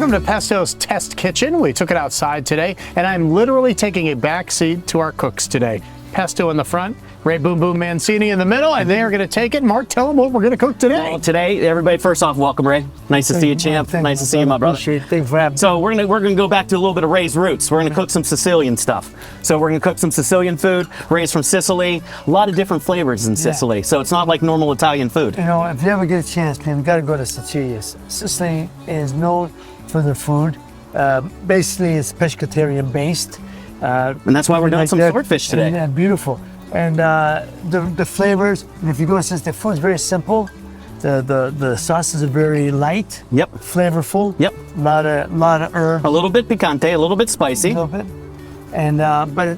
Welcome to Pesto's Test Kitchen. We took it outside today, and I'm literally taking a back seat to our cooks today. Pesto in the front, Ray Boom Boom Mancini in the middle, and they are going to take it. Mark, tell them what we're going to cook today. Well, today, everybody, first off, welcome, Ray. Nice to see you, champ. Nice to see you, my brother. Thanks for having me. So we're gonna go back to a little bit of Ray's roots. We're gonna cook some Sicilian stuff. So we're gonna cook some Sicilian food. Ray's from Sicily. A lot of different flavors in Sicily. So it's not like normal Italian food. You know, if you ever get a chance, man, you got to go to Sicily. Sicily is known for their food. Basically, it's pescatarian based. And that's why we're doing some swordfish today. Yeah, beautiful. And the flavors, and if you go, since the food's very simple, the sauces are very light. Yep. Flavorful. Yep. A lot of herb. A little bit picante, a little bit spicy. A little bit. And but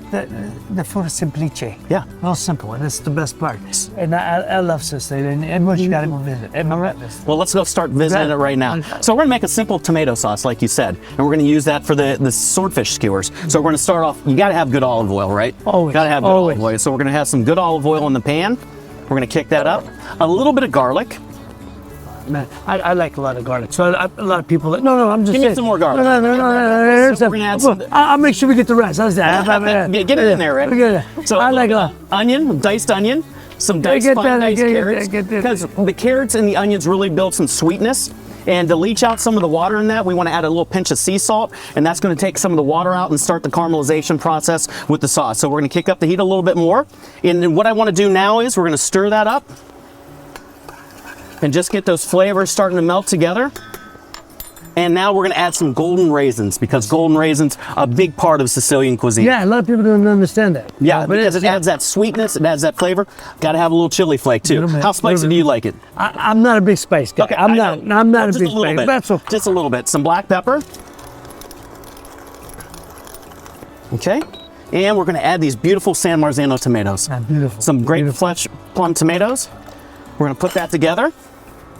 the food is simplice. Yeah. Real simple, and that's the best part. And I love Sicily, and everyone you gotta go visit. Well, let's go start visiting it right now. So we're gonna make a simple tomato sauce, like you said, and we're gonna use that for the swordfish skewers. So we're gonna start off. You gotta have good olive oil, right? Always. Gotta have good olive oil. So we're gonna have some good olive oil in the pan. We're gonna kick that up. A little bit of garlic. Man, I like a lot of garlic. So a lot of people. No, I'm just Give saying. me some more garlic. No. So we're gonna add some. I'll make sure we get the rest. How's that? Get it in there, right? So I like a lot. Onion, diced onion, some diced carrots, because the carrots and the onions really build some sweetness. And to leach out some of the water in that, we want to add a little pinch of sea salt, and that's going to take some of the water out and start the caramelization process with the sauce. So we're going to kick up the heat a little bit more. And then what I want to do now is we're going to stir that up and just get those flavors starting to melt together. And now we're going to add some golden raisins, because golden raisins are a big part of Sicilian cuisine. Yeah, a lot of people don't understand that. Yeah, because it adds that sweetness, it adds that flavor. Got to have a little chili flake too. How spicy do you like it? I'm not a big spice guy. Okay, I'm not a big spice. That's okay. Just a little bit. Some black pepper. Okay. And we're going to add these beautiful San Marzano tomatoes. Beautiful. Some great flesh plum tomatoes. We're going to put that together.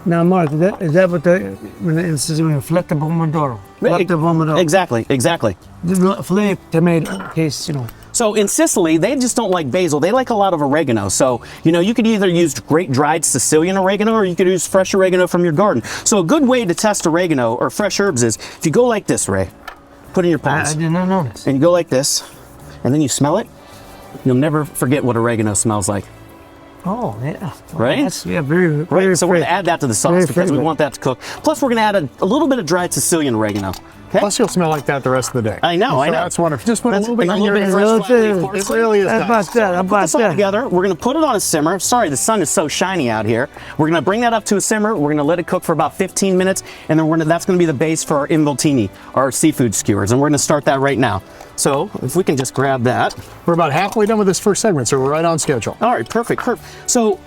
Now, Mark, is that what this is? Fletta pomodoro. Exactly. The flavored tomato case, you know. So in Sicily, they just don't like basil. They like a lot of oregano. So, you know, you could either use great dried Sicilian oregano, or you could use fresh oregano from your garden. So a good way to test oregano or fresh herbs is if you go like this, Ray, put in your palms. I did not notice. And you go like this, and then you smell it. You'll never forget what oregano smells like. Oh, yeah. Right? Very right. So we're going to add that to the sauce because we want that to cook. Plus, we're going to add a little bit of dried Sicilian oregano. Okay? Plus, you'll smell like that the rest of the day. I know. That's wonderful. Just put a little bit fresh It really is nice. Put that together. We're going to put it on a simmer. Sorry, the sun is so shiny out here. We're going to bring that up to a simmer. We're going to let it cook for about 15 minutes, and then that's going to be the base for our involtini, our seafood skewers, and we're going to start that right now. So if we can just grab that. We're about halfway done with this first segment, so we're right on schedule. All right, perfect. So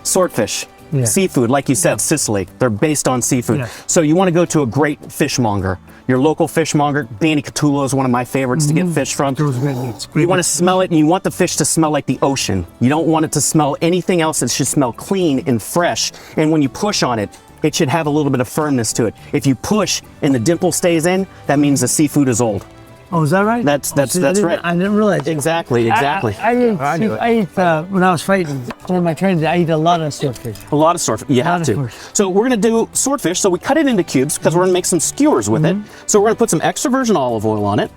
swordfish. Yeah. Seafood, like you said, Sicily, they're based on seafood. Yeah. So you want to go to a great fishmonger. Your local fishmonger, Danny Catullo is one of my favorites to get fish from. You want to smell it, and you want the fish to smell like the ocean. You don't want it to smell anything else. It should smell clean and fresh. And when you push on it, it should have a little bit of firmness to it. If you push and the dimple stays in, that means the seafood is old. Oh, is that right? That's right. I didn't realize. Exactly. I ate when I was fighting, one of my trainers, I eat a lot of swordfish. A lot of swordfish. You have to. So we're going to do swordfish. So we cut it into cubes because we're going to make some skewers with it. So we're going to put some extra virgin olive oil on it,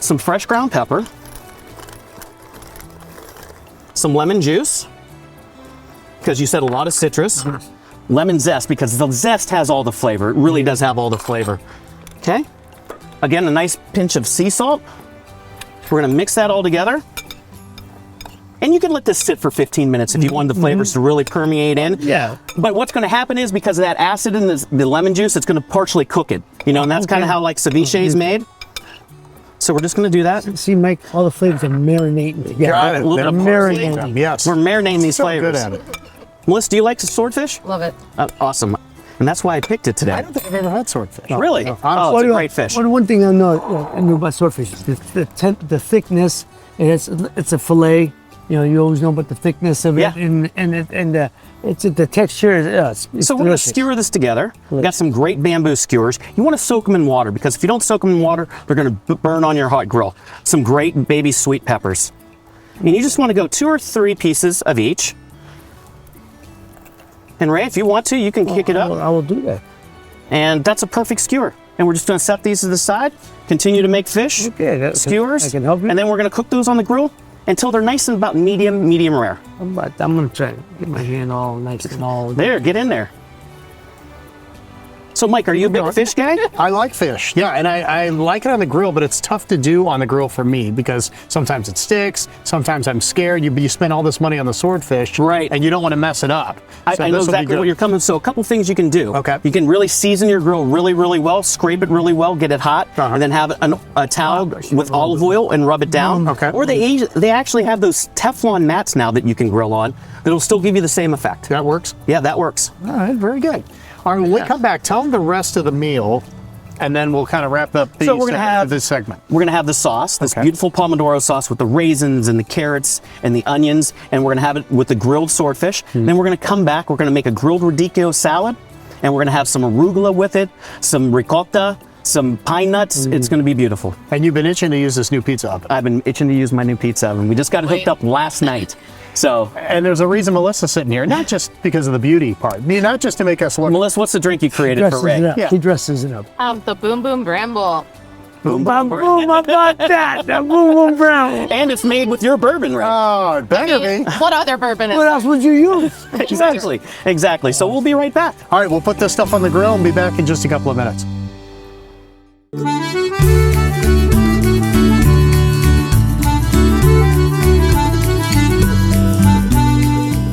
some fresh ground pepper, some lemon juice, because you said a lot of citrus, lemon zest, because the zest has all the flavor. It really does have all the flavor. Okay. Again, a nice pinch of sea salt. We're gonna mix that all together. And you can let this sit for 15 minutes if you want the flavors to really permeate in. Yeah. But what's gonna happen is, because of that acid in the lemon juice, it's gonna partially cook it. You know, and that's kind of how like ceviche is made. So we're just gonna do that. See, Mike, all the flavors are marinating together. Got it. They're marinating. Yes. We're marinating these flavors. Good at it. Melissa, do you like swordfish? Love it. Awesome. And that's why I picked it today. I don't think I've ever had swordfish. Really? No, oh, it's a great fish. One thing I know about swordfish is the thickness. It's a fillet. You know, you always know about the thickness of it, and the texture. So we're going to skewer this together. We've got some great bamboo skewers. You want to soak them in water, because if you don't soak them in water, they're going to burn on your hot grill. Some great baby sweet peppers. And you just want to go 2 or 3 pieces of each. And Ray, if you want to, you can kick it up. I will do that. And that's a perfect skewer. And we're just gonna set these to the side, continue to make fish, skewers, I can help you. and then we're gonna cook those on the grill until they're nice and about medium rare. But I'm gonna try to get my hand all nice and all. There, get in there. So Mike, are you a big fish guy? I like fish, yeah, and I like it on the grill, but it's tough to do on the grill for me because sometimes it sticks, sometimes I'm scared. You spend all this money on the swordfish, Right. and you don't want to mess it up. I So know this will be exactly good. where you're coming. So a couple things you can do. Okay. You can really season your grill really well, scrape it really well, get it hot, and then have a towel with olive oil and rub it down. Okay. Or they actually have those Teflon mats now that you can grill on that'll still give you the same effect. That works? Yeah, that works. All right, very good. All right, when we come back, tell them the rest of the meal, and then we'll kind of wrap up So we're gonna have this segment. We're gonna have the sauce, this Okay. beautiful pomodoro sauce with the raisins and the carrots and the onions, and we're gonna have it with the grilled swordfish. Then we're gonna come back. We're gonna make a grilled radicchio salad, and we're gonna have some arugula with it, some ricotta, some pine nuts. It's gonna be beautiful. And you've been itching to use this new pizza oven. I've been itching to use my new pizza oven. We just got it hooked up last night. So, And there's a reason Melissa's sitting here, not just because of the beauty part, I mean, not just to make us look. Melissa, what's the drink you created for Dresses Ray? it up. Yeah. He dresses it up. The Boom Boom Bramble. Boom, boom, I got that. That boom, boom, brown. And it's made with your bourbon, Ray. Oh, it better be. What other bourbon is What else would you use? Exactly. So we'll be right back. All right, we'll put this stuff on the grill and be back in just a couple of minutes.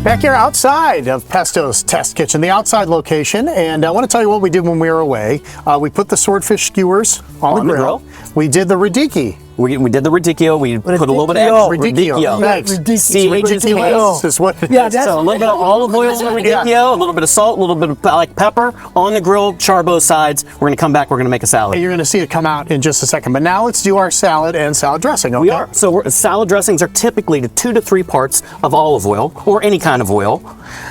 Back here outside of Pesto's Test Kitchen, the outside location, and I want to tell you what we did when we were away. We put the swordfish skewers on the grill. We did the radicchio. We did the radicchio. We put a little bit of Radicchio. Thanks. Radicchio. Is what it Yeah, is. that's So a little bit of olive oil on the radicchio, a little bit of salt, a little bit of like pepper on the grill, char both sides. We're gonna come back. We're gonna make a salad. You're going to see it come out in just a second. But now let's do our salad and salad dressing. Okay? We are. So salad dressings are typically 2 to 3 parts of olive oil or any kind of oil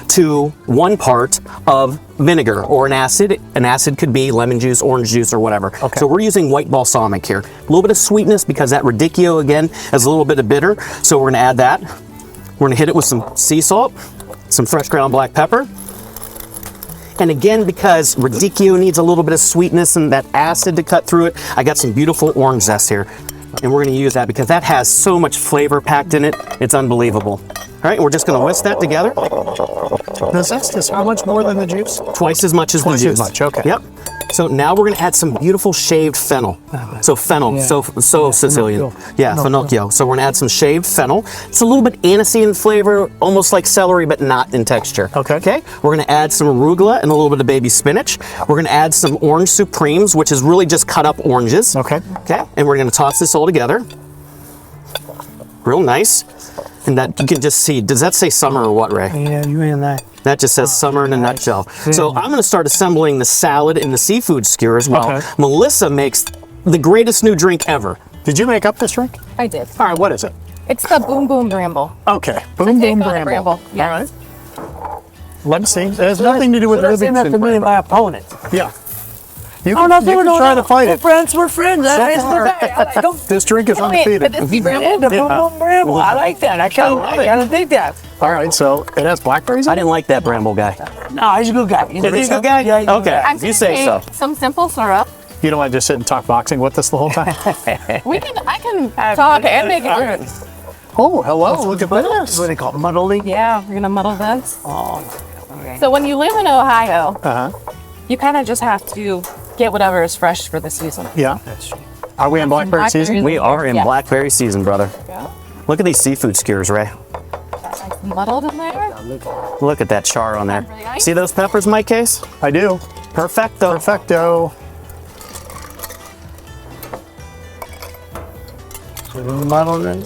to 1 part of vinegar or an acid. An acid could be lemon juice, orange juice, or whatever. Okay. So we're using white balsamic here. A little bit of sweetness because that radicchio again has a little bit of bitter. So we're gonna add that. We're gonna hit it with some sea salt, some fresh ground black pepper. And again, because radicchio needs a little bit of sweetness and that acid to cut through it, I got some beautiful orange zest here. And we're gonna use that because that has so much flavor packed in it. It's unbelievable. All right, we're just gonna whisk that together. The zest is how much more than the juice? Twice as much as Twice the as juice. much, okay. Yep. So now we're gonna add some beautiful shaved fennel. So fennel, Yeah. so Sicilian. Finocchio. Yeah, finocchio. So we're gonna add some shaved fennel. It's a little bit anisey in flavor, almost like celery, but not in texture. Okay. Okay. We're gonna add some arugula and a little bit of baby spinach. We're gonna add some orange supremes, which is really just cut up oranges. Okay. Okay. And we're gonna toss this all together. Real nice. And that you can just see. Does that say summer or what, Ray? Yeah, you ain't that. That just says summer in a nutshell. So I'm going to start assembling the salad and the seafood skewers while Okay. Melissa makes the greatest new drink ever. Did you make up this drink? I did. All right, what is it? It's the Boom Boom Bramble. Okay. Boom Take Boom on a Bramble. Yes. All right. Let's see. It has nothing to do with That's enough to Livingston. be my opponent. Yeah. You Oh, can, no, you can no, try no. to fight We're it. friends. We're friends. This drink is Wait, undefeated. could this be Bramble? And the boom, boom, bramble. I like that. I kind of think that. All right, so it has blackberries in I it? didn't like that Bramble guy. No, he's a good guy. Is he a good guy? Yeah, he's a good Okay. guy. I'm You gonna say take so. Some simple syrup. You don't want to just sit and talk boxing with us the whole time? I can talk and make it good. Oh, hello, look at What this. do they call it? Muddling? Yeah, we're gonna muddle this. Oh, okay. So when you live in Ohio, Uh-huh. you kind of just have to get whatever is fresh for the season. Yeah. That's true. Are we in blackberry season? We are in Yeah. blackberry season, brother. Yeah. Look at these seafood skewers, Ray. Nice muddled in there. Look at that char on there. Really nice. See those peppers, Mike Case? I do. Perfecto. Perfecto. So we muddle then.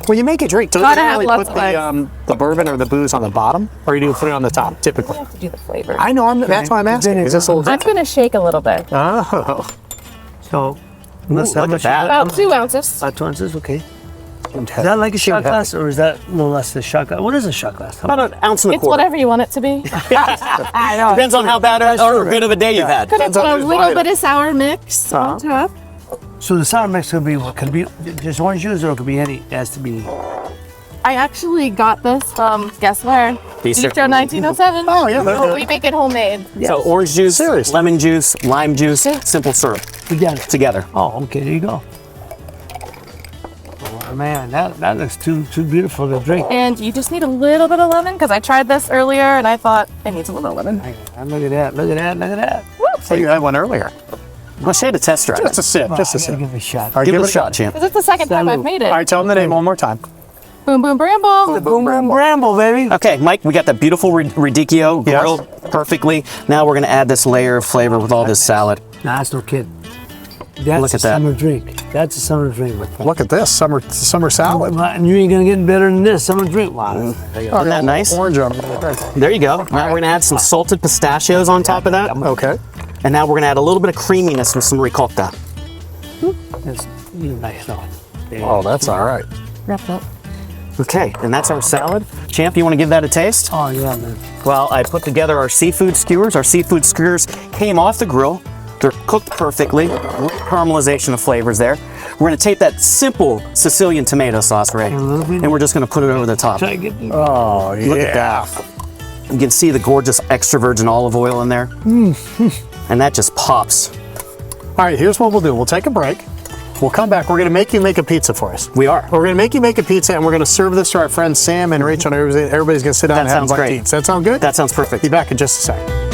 When you make a drink, do you Gotta have really lots put of the bourbon or the booze on the bottom, or do you put it on the top typically? You have to do the flavor. I know. That's why I'm asking. Is this a little I'm gonna shake a little bit. Oh, So, look at that. About 2 ounces. 5 ounces, okay. Is that like a shot glass, or is that no less than a shot glass? What is a shot glass? About an ounce and a It's quarter. whatever you want it to be. I know. Depends on how bad or good of a day you've had. Could have put a on who's little buying bit of sour mix on top. So the sour mix could be what? Could be just orange juice, or it could be any. It has to be. I actually got this from, guess where? Bistro. Bistro 1907. Oh, yeah, they're good. We make it homemade. So orange juice, Seriously? lemon juice, lime juice, simple syrup together. Oh, okay, there you go. Oh, man, that looks too beautiful to drink. And you just need a little bit of lemon, because I tried this earlier and I thought it needs a little lemon. Look at that, look at that, look at that. So you had one earlier. Well, she had a test drive. Just a sip, just a sip. Give it a shot. All right, Give it a shot, champ. Because it's the second time I've made it. All right, tell them the name one more time. Boom Boom Bramble. Boom, boom, bramble, baby. Okay, Mike, we got that beautiful radicchio Yes. grilled perfectly. Now we're gonna add this layer of flavor with all this salad. Nah, that's no kid. That's Look a at that. summer drink. That's a summer drink. Look at this, summer salad. And you ain't gonna get better than this summer drink. Wow. Isn't that nice? Orange on it. There you go. Now we're gonna add some salted pistachios on top of that. Okay. And now we're gonna add a little bit of creaminess with some ricotta. That's nice. No. Oh, that's all right. Wrapped up. Okay, and that's our salad. Champ, you wanna give that a taste? Oh, yeah, man. Well, I put together our seafood skewers. Our seafood skewers came off the grill. They're cooked perfectly. Caramelization of flavors there. We're gonna take that simple Sicilian tomato sauce, Ray, and we're just gonna put it over the top. Try to get the Oh, yeah. Look at that. You can see the gorgeous extra virgin olive oil in there. And that just pops. All right, here's what we'll do. We'll take a break. We'll come back. We're going to make you make a pizza for us. We are. We're going to make you make a pizza, and we're going to serve this to our friends Sam and Rachel. And everybody's going to sit down and have sounds a bite to great. eat. Does that sound good? That sounds perfect. Be back in just a second.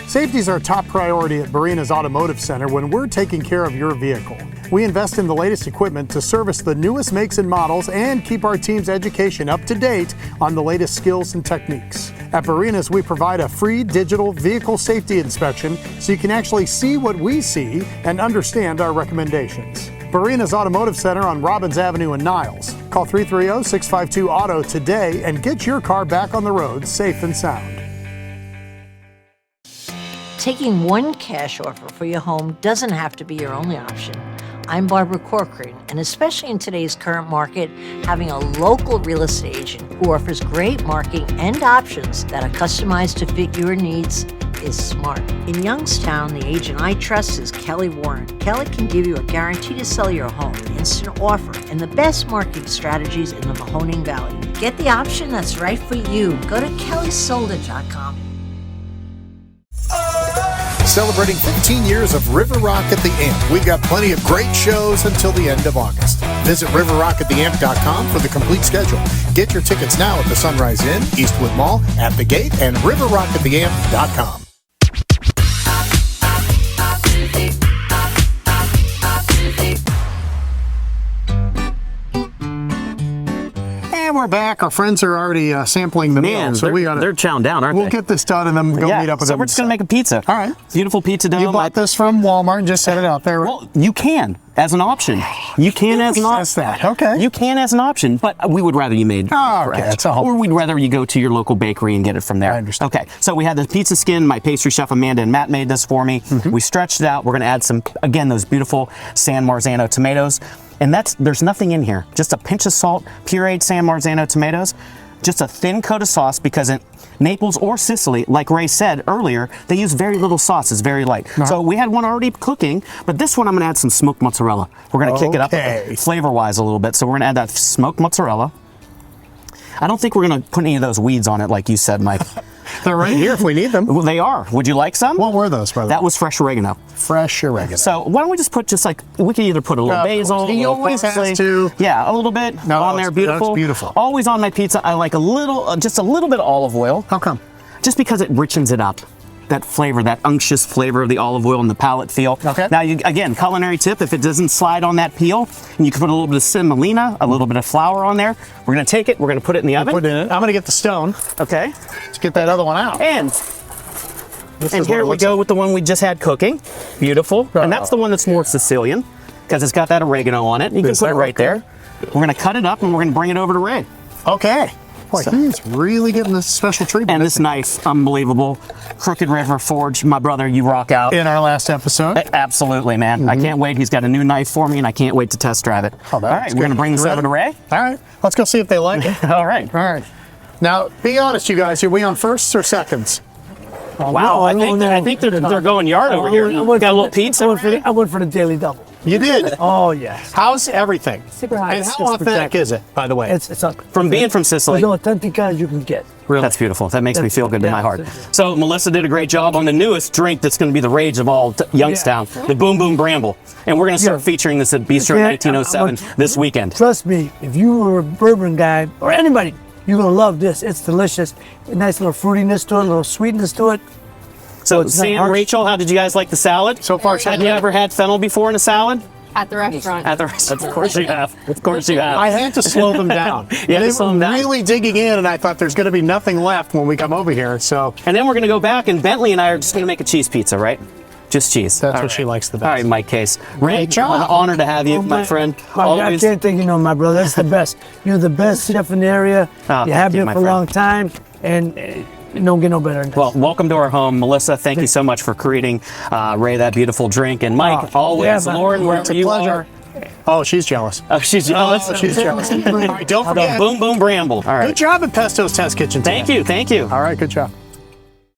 Safety is our top priority at Barina's Automotive Center when we're taking care of your vehicle. We invest in the latest equipment to service the newest makes and models and keep our team's education up to date on the latest skills and techniques. At Barina's, we provide a free digital vehicle safety inspection so you can actually see what we see and understand our recommendations. Barina's Automotive Center on Robbins Avenue in Niles. Call 330-652-AUTO today and get your car back on the road safe and sound. Taking one cash offer for your home doesn't have to be your only option. I'm Barbara Corcoran, and especially in today's current market, having a local real estate agent who offers great marketing and options that are customized to fit your needs is smart. In Youngstown, the agent I trust is Kelly Warren. Kelly can give you a guarantee to sell your home, instant offer, and the best marketing strategies in the Mahoning Valley. Get the option that's right for you. Go to kellysolda.com. Celebrating 15 years of River Rock at the Amp. We've got plenty of great shows until the end of August. Visit riverrockattheamp.com for the complete schedule. Get your tickets now at the Sunrise Inn, Eastwood Mall, at the Gate, and riverrockattheamp.com. And we're back. Our friends are already sampling the meal, Man, so they're chowing down, aren't we'll they? get this done and then go meet up with so them. we're just gonna make a pizza. All right. Beautiful pizza dough. You bought this from Walmart and just set it out there. Well, you can as an option. You can as an option. Says that. Okay. You can as an option, but we would rather you made Oh, okay. fresh. That's a whole- Or we'd rather you go to your local bakery and get it from there. I understand. Okay, so we had the pizza skin. My pastry chef Amanda and Matt made this for me. We stretched it out. We're gonna add some, again, those beautiful San Marzano tomatoes. And there's nothing in here. Just a pinch of salt, pureed San Marzano tomatoes, just a thin coat of sauce, because in Naples or Sicily, like Ray said earlier, they use very little sauce. It's very light. So we had one already cooking, but this one I'm gonna add some smoked mozzarella. We're gonna kick it up flavor-wise a little bit. So we're gonna add that smoked mozzarella. I don't think we're gonna put any of those weeds on it like you said, Mike. They're right here if we need them. Well, they are. Would you like some? What were those, by the way? That was fresh oregano. Fresh oregano. So why don't we just put we can either put a little basil, He a little always has parsley. to. Yeah, a little bit on there. Beautiful. That's beautiful. Always on my pizza, I like a little, just a little bit of olive oil. How come? Just because it richens it up. That flavor, that unctuous flavor of the olive oil and the palate feel. Okay. Now, again, culinary tip, if it doesn't slide on that peel, and you can put a little bit of semolina, a little bit of flour on there. We're gonna take it, we're gonna put it in the oven. Put it in it. I'm gonna get the stone. Okay. Let's get that other one out. And This is here what it we looks go like. with the one we just had cooking. Beautiful. And that's the one that's more Sicilian, because it's got that oregano on it. You can Is put that it right there. We're gonna cut it up and we're gonna bring it over to Ray. Okay. Boy, he's really getting this special treatment. And this knife, unbelievable. Crooked River Forge, my brother, you rock out. In our last episode. Absolutely, man. I can't wait. He's got a new knife for me, and I can't wait to test drive it. Oh, All right, we're gonna bring this over to Ray. All right. Let's go see if they like it. All right. All right. Now, be honest, you guys. Are we on firsts or seconds? Wow, I think they're going yard over here. Got a little pizza. I went for the daily double. You did. Oh yes. How's everything? Super high. And how authentic is it, by the way? It's From being from Sicily. as authentic as you can get. Really? That's beautiful. That makes me feel good in my heart. Yeah. So Melissa did a great job on the newest drink that's going to be the rage of all Youngstown, the Boom Boom Bramble. And we're going to start featuring this at Bistro Yeah, 1807 this weekend. Trust me, if you were a bourbon guy or anybody, you're gonna love this. It's delicious. A nice little fruitiness to it, a little sweetness to it. So it's not Sam, harsh. Rachel, how did you guys like the salad? So far, Had you ever had fennel before in a salad? At the restaurant. At the restaurant. Of course you have. Of course you have. I had to slow them down. You had to They slow were them down. really digging in, and I thought there's going to be nothing left when we come over here. So And then we're going to go back, and Bentley and I are just going to make a cheese pizza, right? Just cheese. that's All what she likes the best. All right, Mike Case. Ray, Great job. an honor to have you, my friend. I Always. can't think you know, my brother. That's the best. You're the best chef in the area. Oh, you have thank you, been my for a friend. long time, and you don't get no better than this. Well, welcome to our home. Melissa, thank you so much for creating Ray that beautiful drink. And Mike, Oh, always, yeah, man. Lauren, wherever you pleasure. are. Oh, she's jealous. Oh, she's jealous. She's jealous. All right, don't The forget. Boom Boom Bramble. All right. Good job at Pesto's Test Kitchen today. Thank you. Thank you. All right, good job.